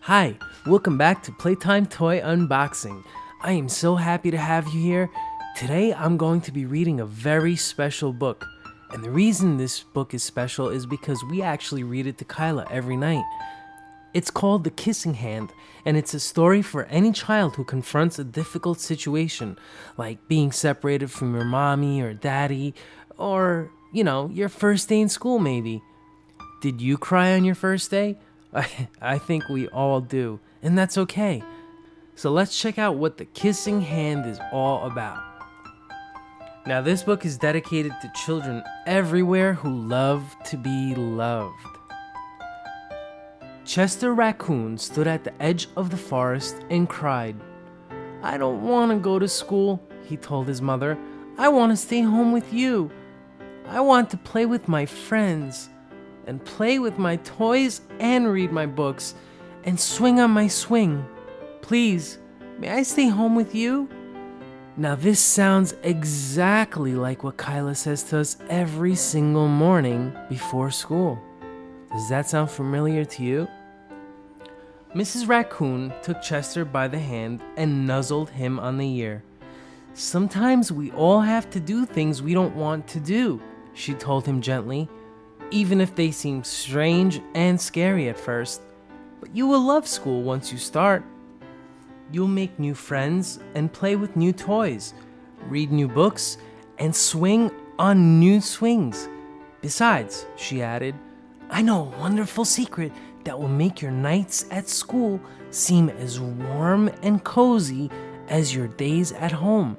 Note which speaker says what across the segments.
Speaker 1: Hi, welcome back to Playtime Toy Unboxing. I am so happy to have you here. Today I'm going to be reading a very special book. And the reason this book is special is because we actually read it to Kyla every night. It's called The Kissing Hand, and it's a story for any child who confronts a difficult situation, like being separated from your mommy or daddy, or, your first day in school maybe. Did you cry on your first day? I think we all do, and that's okay. So let's check out what The Kissing Hand is all about. Now, this book is dedicated to children everywhere who love to be loved. Chester Raccoon stood at the edge of the forest and cried. "I don't want to go to school," he told his mother. "I want to stay home with you. I want to play with my friends, and play with my toys and read my books, and swing on my swing. Please, may I stay home with you?" Now this sounds exactly like what Kyla says to us every single morning before school. Does that sound familiar to you? Mrs. Raccoon took Chester by the hand and nuzzled him on the ear. "Sometimes we all have to do things we don't want to do," she told him gently, "even if they seem strange and scary at first. But you will love school once you start. You'll make new friends and play with new toys, read new books, and swing on new swings. Besides," she added, "I know a wonderful secret that will make your nights at school seem as warm and cozy as your days at home."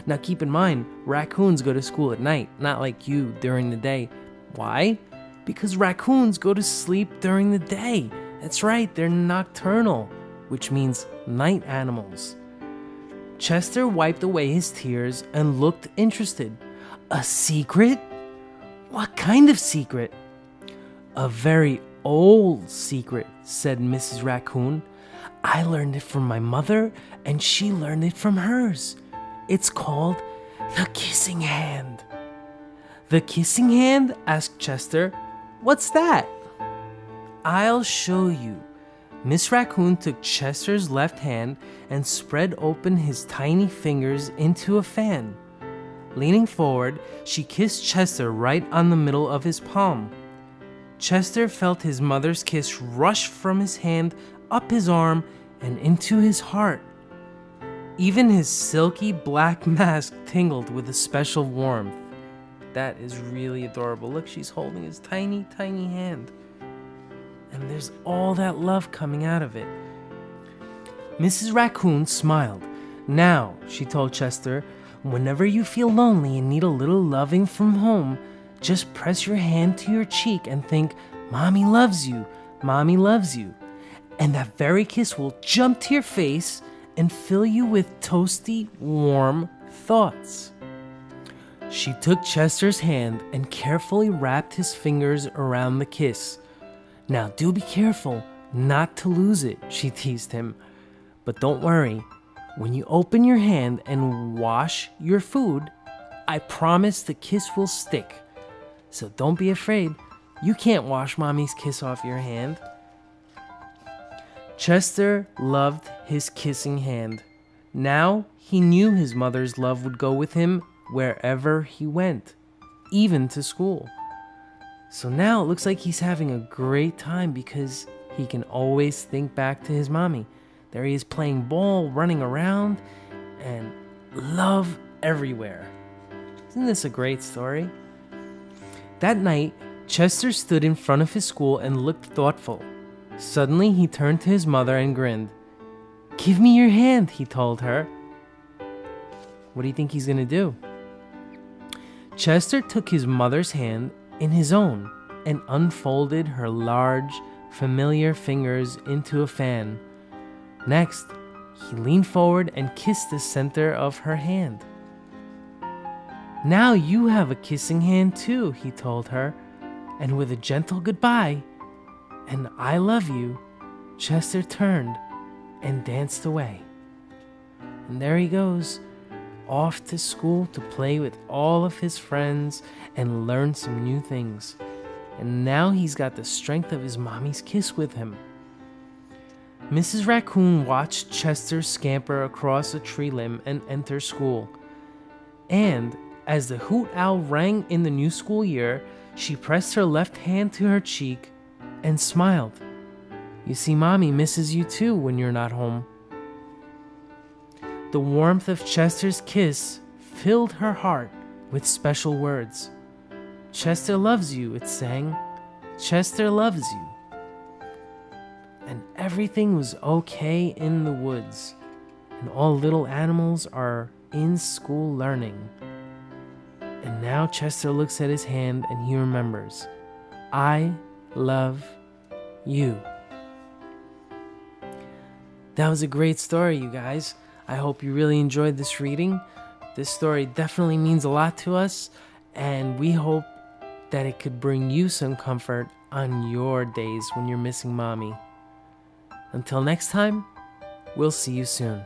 Speaker 1: Now keep in mind, raccoons go to school at night, not like you during the day. Why? Because raccoons go to sleep during the day. That's right, they're nocturnal, which means night animals. Chester wiped away his tears and looked interested. "A secret? What kind of secret?" "A very old secret," said Mrs. Raccoon. "I learned it from my mother, and she learned it from hers. It's called the Kissing Hand." "The Kissing Hand?" asked Chester. "What's that?" "I'll show you." Miss Raccoon took Chester's left hand and spread open his tiny fingers into a fan. Leaning forward, she kissed Chester right on the middle of his palm. Chester felt his mother's kiss rush from his hand up his arm and into his heart. Even his silky black mask tingled with a special warmth. That is really adorable. Look, she's holding his tiny, tiny hand. And there's all that love coming out of it. Mrs. Raccoon smiled. "Now," she told Chester, "whenever you feel lonely and need a little loving from home, just press your hand to your cheek and think, 'Mommy loves you, Mommy loves you.' And that very kiss will jump to your face and fill you with toasty, warm thoughts." She took Chester's hand and carefully wrapped his fingers around the kiss. "Now do be careful not to lose it," she teased him. "But don't worry, when you open your hand and wash your food, I promise the kiss will stick. So don't be afraid, you can't wash Mommy's kiss off your hand." Chester loved his kissing hand. Now he knew his mother's love would go with him wherever he went, even to school. So now it looks like he's having a great time because he can always think back to his mommy. There he is playing ball, running around, and love everywhere. Isn't this a great story? That night, Chester stood in front of his school and looked thoughtful. Suddenly, he turned to his mother and grinned. "Give me your hand," he told her. What do you think he's going to do? Chester took his mother's hand in his own and unfolded her large, familiar fingers into a fan. Next, he leaned forward and kissed the center of her hand. "Now you have a kissing hand too," he told her, and with a gentle goodbye and "I love you," Chester turned and danced away. And there he goes, off to school to play with all of his friends and learn some new things. And now he's got the strength of his mommy's kiss with him. Mrs. Raccoon watched Chester scamper across a tree limb and enter school. And as the hoot owl rang in the new school year, she pressed her left hand to her cheek and smiled. You see, Mommy misses you too when you're not home. The warmth of Chester's kiss filled her heart with special words. Chester loves you, it sang. Chester loves you. And everything was okay in the woods, and all little animals are in school learning. And now Chester looks at his hand and he remembers, I love you. That was a great story, you guys. I hope you really enjoyed this reading. This story definitely means a lot to us, and we hope that it could bring you some comfort on your days when you're missing Mommy. Until next time, we'll see you soon.